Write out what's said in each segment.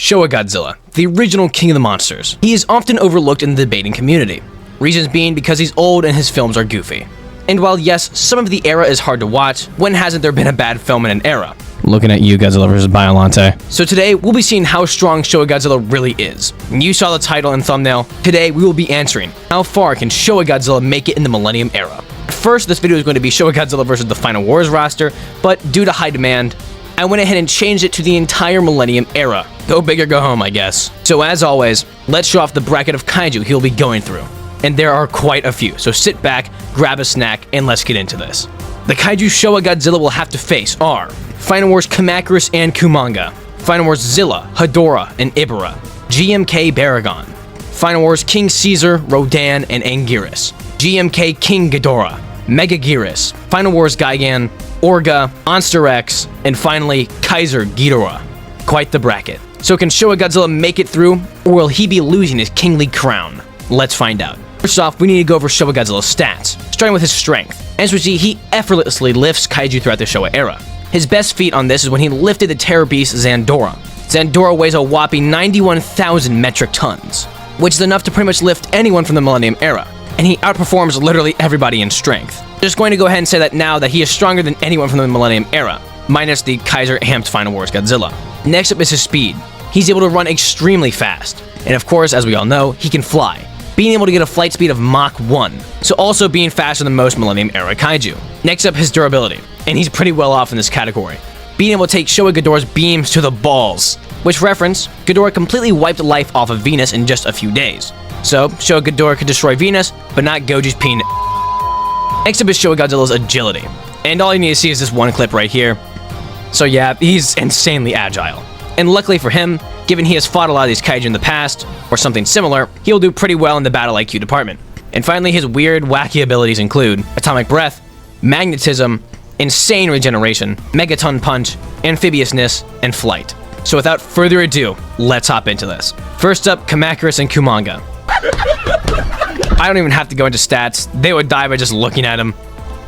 Showa Godzilla, the original king of the monsters. He is often overlooked in the debating community, reasons being because he's old and his films are goofy. And while yes, some of the era is hard to watch, when hasn't there been a bad film in an era? Looking at you, Godzilla vs. Biollante. So today, we'll be seeing how strong Showa Godzilla really is. You saw the title and thumbnail. Today, we will be answering, how far can Showa Godzilla make it in the Millennium era? First, this video is going to be Showa Godzilla vs. the Final Wars roster, but due to high demand, I went ahead and changed it to the entire Millennium era. Go big or go home, I guess. So as always, let's show off the bracket of Kaiju he'll be going through. And there are quite a few, so sit back, grab a snack, and let's get into this. The Kaiju Showa Godzilla will have to face are Final Wars Kamacuras and Kumonga, Final Wars Zilla, Ghidorah, and Ibara, Gmk Baragon, Final Wars King Caesar, Rodan, and Anguirus, Gmk King Ghidorah, Megaguirus, Final Wars Gigan, Orga, Monster X, and finally Kaiser Ghidorah. Quite the bracket. So can Showa Godzilla make it through, or will he be losing his kingly crown? Let's find out. First off, we need to go over Showa Godzilla's stats, starting with his strength. As we see, he effortlessly lifts Kaiju throughout the Showa era. His best feat on this is when he lifted the terror beast Zandora. Zandora weighs a whopping 91,000 metric tons, which is enough to pretty much lift anyone from the Millennium era, and he outperforms literally everybody in strength. Just going to go ahead and say that now that he is stronger than anyone from the Millennium era, minus the Kaiser amped Final Wars Godzilla. Next up is his speed. He's able to run extremely fast, and of course, as we all know, he can fly, being able to get a flight speed of Mach 1, so also being faster than most Millennium era Kaiju. Next up, his durability, and he's pretty well off in this category, being able to take Showa Ghidorah's beams to the balls, which reference, Ghidorah completely wiped life off of Venus in just a few days. So, Showa Ghidorah could destroy Venus, but not Goji's penis. Next up is Showa Godzilla's agility, and all you need to see is this one clip right here. So yeah, he's insanely agile. And luckily for him, given he has fought a lot of these Kaiju in the past, or something similar, he'll do pretty well in the battle IQ department. And finally, his weird, wacky abilities include Atomic Breath, Magnetism, Insane Regeneration, Megaton Punch, Amphibiousness, and Flight. So without further ado, let's hop into this. First up, Kamacuras and Kumonga. I don't even have to go into stats, they would die by just looking at him.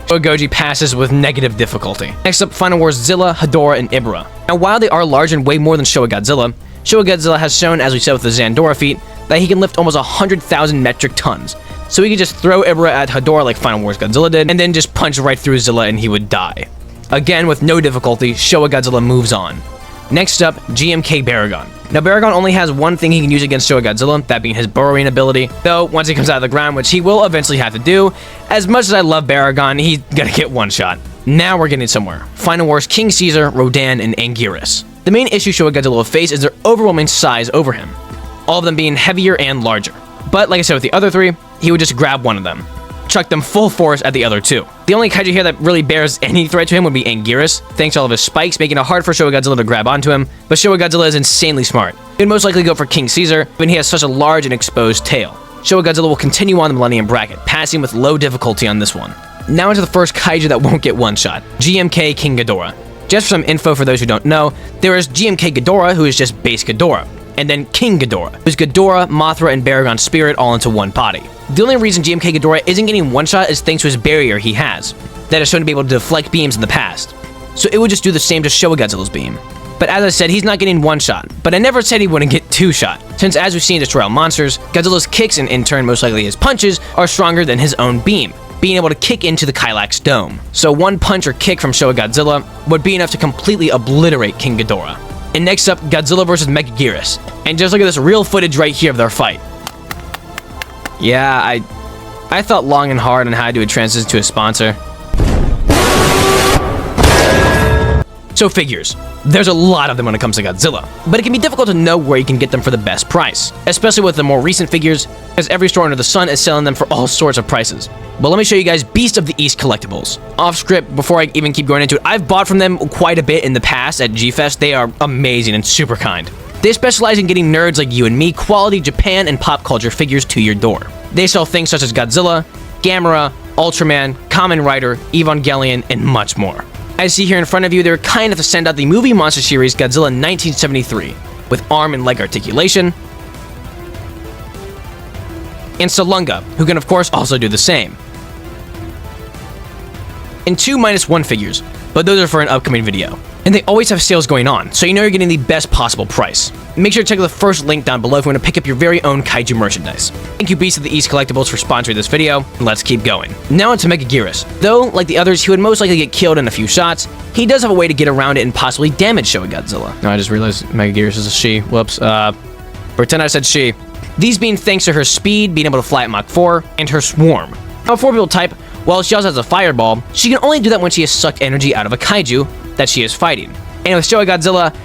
Goji passes with negative difficulty. Next up, Final Wars Zilla, Ghidorah, and Ibara. Now while they are large and weigh more than Showa Godzilla has shown, as we said with the Zandora feat, that he can lift almost 100,000 metric tons. So he could just throw Ibara at Ghidorah like Final Wars Godzilla did, and then just punch right through Zilla and he would die. Again, with no difficulty, Showa Godzilla moves on. Next up, Gmk Baragon. Now Baragon only has one thing he can use against Showa Godzilla, that being his burrowing ability, though once he comes out of the ground, which he will eventually have to do. As much as I love Baragon, he's gonna get one shot. Now we're getting somewhere. Final Wars King Caesar, Rodan, and Anguirus. The main issue Showa Godzilla will face is their overwhelming size over him, all of them being heavier and larger. But like I said with the other three, he would just grab one of them, chuck them full force at the other two. The only Kaiju here that really bears any threat to him would be Anguirus, thanks to all of his spikes, making it hard for Showa Godzilla to grab onto him, but Showa Godzilla is insanely smart. He'd most likely go for King Caesar, when he has such a large and exposed tail. Showa Godzilla will continue on the Millennium bracket, passing with low difficulty on this one. Now into the first Kaiju that won't get one shot, Gmk King Ghidorah. Just for some info for those who don't know, there is Gmk Ghidorah, who is just base Ghidorah, and then King Ghidorah, who's Ghidorah, Mothra, and Baragon's spirit all into one body. The only reason Gmk Ghidorah isn't getting one shot is thanks to his barrier he has, that is shown to be able to deflect beams in the past. So it would just do the same to Showa Godzilla's beam. But as I said, he's not getting one shot, but I never said he wouldn't get two shot, since as we've seen in Destroy All Monsters, Godzilla's kicks and in turn most likely his punches are stronger than his own beam, being able to kick into the Kylax dome. So one punch or kick from Showa Godzilla would be enough to completely obliterate King Ghidorah. And next up, Godzilla vs. Megaguirus. And just look at this real footage right here of their fight. Yeah, I thought long and hard on how to do a transition to a sponsor. So figures. There's a lot of them when it comes to Godzilla, but it can be difficult to know where you can get them for the best price, especially with the more recent figures, as every store under the sun is selling them for all sorts of prices. But let me show you guys Beast of the East collectibles. Off script, before I even keep going into it, I've bought from them quite a bit in the past at G-Fest. They are amazing and super kind. They specialize in getting nerds like you and me quality Japan and pop culture figures to your door. They sell things such as Godzilla, Gamera, Ultraman, Kamen Rider, Evangelion, and much more. As you see here in front of you, they're kind enough to send out the movie monster series Godzilla 1973, with arm and leg articulation, and Salunga, who can of course also do the same. And two -1 figures, but those are for an upcoming video. And they always have sales going on, so you know you're getting the best possible price. Make sure to check out the first link down below if you want to pick up your very own Kaiju merchandise. Thank you Beast of the East Collectibles for sponsoring this video, and let's keep going. Now on to Megaguirus. Though, like the others, he would most likely get killed in a few shots, he does have a way to get around it and possibly damage Showa Godzilla. No, I just realized Megaguirus is a she. Whoops. Pretend I said she. These being thanks to her speed, being able to fly at Mach 4, and her swarm. Now, 4-people type, while she also has a fireball, she can only do that when she has sucked energy out of a kaiju that she is fighting. And with Showa Godzilla,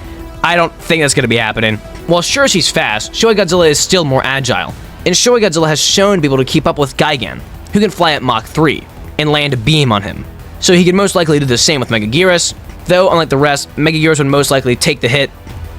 I don't think that's going to be happening. While sure she's fast, Showa Godzilla is still more agile, and Showa Godzilla has shown to be able to keep up with Gigan, who can fly at Mach 3, and land a beam on him. So he can most likely do the same with Megaguirus, though unlike the rest, Megaguirus would most likely take the hit,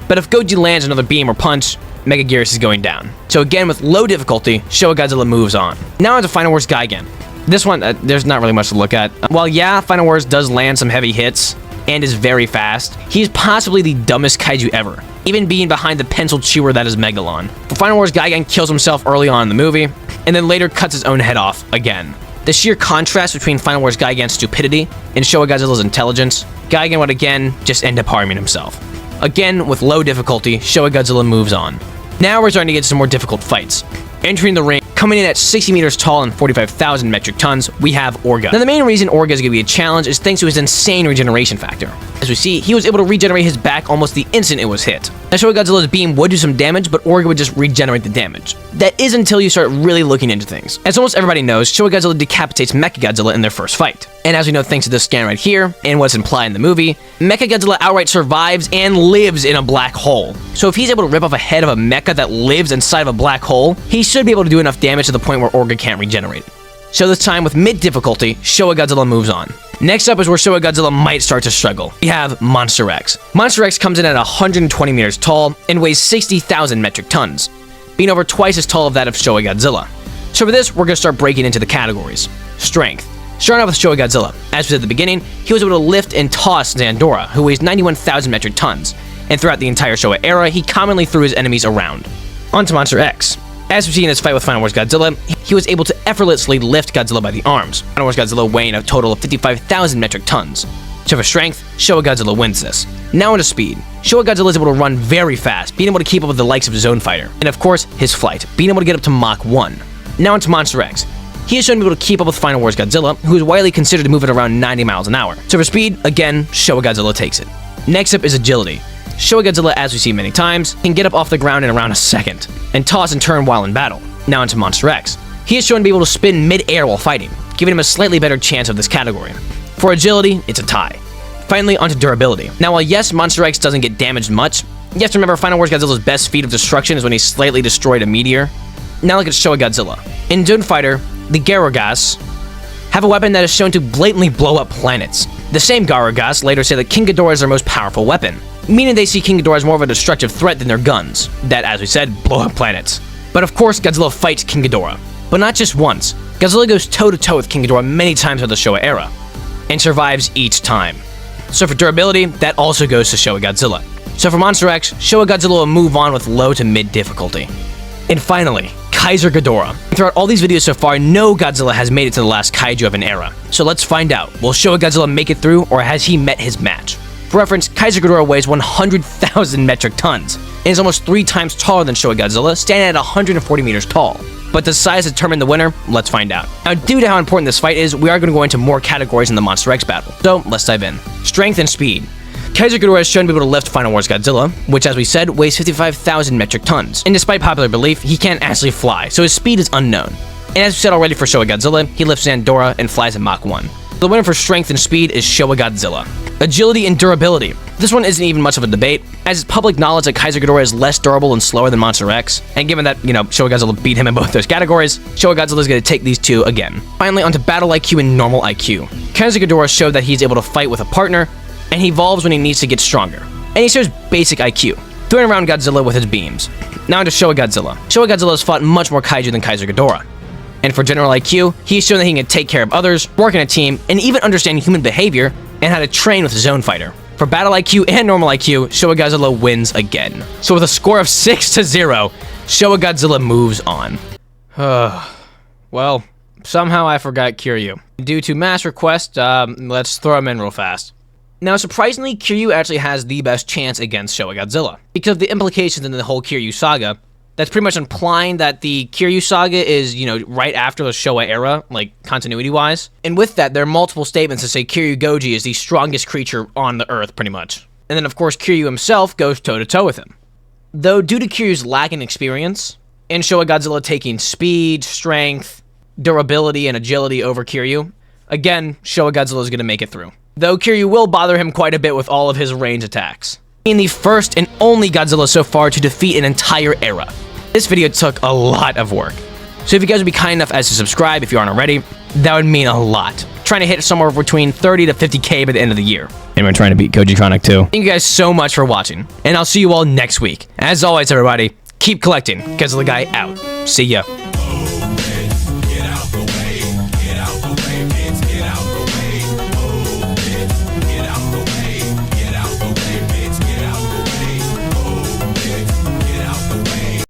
but if Goji lands another beam or punch, Megaguirus is going down. So again, with low difficulty, Showa Godzilla moves on. Now on to Final Wars Gigan. This one, there's not really much to look at. While yeah, Final Wars does land some heavy hits, and is very fast, he's possibly the dumbest kaiju ever, even being behind the pencil chewer that is Megalon. For Final Wars, Gigan kills himself early on in the movie, and then later cuts his own head off again. The sheer contrast between Final Wars Gigan's stupidity and Showa Godzilla's intelligence, Gigan would again just end up harming himself. Again, with low difficulty, Showa Godzilla moves on. Now we're starting to get some more difficult fights. Entering the ring, coming in at 60 meters tall and 45,000 metric tons, we have Orga. Now the main reason Orga is going to be a challenge is thanks to his insane regeneration factor. As we see, he was able to regenerate his back almost the instant it was hit. Now Showa Godzilla's beam would do some damage, but Orga would just regenerate the damage. That is until you start really looking into things. As almost everybody knows, Showa Godzilla decapitates Mechagodzilla in their first fight. And as we know thanks to this scan right here, and what's implied in the movie, Mechagodzilla outright survives and lives in a black hole. So if he's able to rip off a head of a mecha that lives inside of a black hole, he should be able to do enough damage to the point where Orga can't regenerate. So this time, with mid-difficulty, Showa Godzilla moves on. Next up is where Showa Godzilla might start to struggle. We have Monster X. Monster X comes in at 120 meters tall and weighs 60,000 metric tons, being over twice as tall as that of Showa Godzilla. So for this, we're going to start breaking into the categories. Strength. Starting off with Showa Godzilla. As we said at the beginning, he was able to lift and toss Zandora, who weighs 91,000 metric tons, and throughout the entire Showa era, he commonly threw his enemies around. On to Monster X. As we see in his fight with Final Wars Godzilla, he was able to effortlessly lift Godzilla by the arms, Final Wars Godzilla weighing a total of 55,000 metric tons. So for strength, Showa Godzilla wins this. Now into speed. Showa Godzilla is able to run very fast, being able to keep up with the likes of Zone Fighter, and of course, his flight, being able to get up to Mach 1. Now into Monster X. He is shown to be able to keep up with Final Wars Godzilla, who is widely considered to move at around 90 miles an hour. So for speed, again, Showa Godzilla takes it. Next up is agility. Showa Godzilla, as we see many times, can get up off the ground in around a second, and toss and turn while in battle. Now into Monster X. He is shown to be able to spin mid-air while fighting, giving him a slightly better chance of this category. For agility, it's a tie. Finally, onto durability. Now while yes, Monster X doesn't get damaged much, you have to remember Final Wars Godzilla's best feat of destruction is when he slightly destroyed a meteor. Now look at Showa Godzilla. In Zone Fighter, the Garogas have a weapon that is shown to blatantly blow up planets. The same Garogas later say that King Ghidorah is their most powerful weapon, meaning they see King Ghidorah as more of a destructive threat than their guns, that, as we said, blow up planets. But of course, Godzilla fights King Ghidorah. But not just once. Godzilla goes toe-to-toe with King Ghidorah many times in the Showa era, and survives each time. So for durability, that also goes to Showa Godzilla. So for Monster X, Showa Godzilla will move on with low to mid difficulty. And finally, Kaiser Ghidorah. Throughout all these videos so far, no Godzilla has made it to the last kaiju of an era. So let's find out. Will Showa Godzilla make it through, or has he met his match? For reference, Kaiser Ghidorah weighs 100,000 metric tons, and is almost 3 times taller than Showa Godzilla, standing at 140 meters tall. But does size determine the winner? Let's find out. Now, due to how important this fight is, we are going to go into more categories in the Monster X battle. So, let's dive in. Strength and speed. Kaiser Ghidorah is shown to be able to lift Final Wars Godzilla, which, as we said, weighs 55,000 metric tons. And despite popular belief, he can't actually fly, so his speed is unknown. And as we said already for Showa Godzilla, he lifts Zandora and flies at Mach 1. The winner for strength and speed is Showa Godzilla. Agility and durability. This one isn't even much of a debate, as it's public knowledge that Kaiser Ghidorah is less durable and slower than Monster X, and given that, Showa Godzilla beat him in both those categories, Showa Godzilla is going to take these two again. Finally, onto battle IQ and normal IQ. Kaiser Ghidorah showed that he's able to fight with a partner, and he evolves when he needs to get stronger. And he shows basic IQ, throwing around Godzilla with his beams. Now onto Showa Godzilla. Showa Godzilla has fought much more kaiju than Kaiser Ghidorah. And for general IQ, he's shown that he can take care of others, work in a team, and even understand human behavior, and how to train with Zone Fighter. For battle IQ and normal IQ, Showa Godzilla wins again. So with a score of 6-0, Showa Godzilla moves on. Well, somehow I forgot Kiryu. Due to mass request, let's throw him in real fast. Now, surprisingly, Kiryu actually has the best chance against Showa Godzilla. Because of the implications in the whole Kiryu saga, that's pretty much implying that the Kiryu saga is, right after the Showa era, like, continuity-wise. And with that, there are multiple statements that say Kiryu Goji is the strongest creature on the Earth, pretty much. And then, of course, Kiryu himself goes toe-to-toe with him. Though, due to Kiryu's lack in experience, and Showa Godzilla taking speed, strength, durability, and agility over Kiryu, again, Showa Godzilla is going to make it through. Though Kiryu will bother him quite a bit with all of his range attacks. Being the first and only Godzilla so far to defeat an entire era. This video took a lot of work. So if you guys would be kind enough as to subscribe if you aren't already, that would mean a lot. Trying to hit somewhere between 30 to 50k by the end of the year. And we're trying to beat Koji Chronic too. Thank you guys so much for watching, and I'll see you all next week. As always, everybody, keep collecting. Godzilla Guy out. See ya.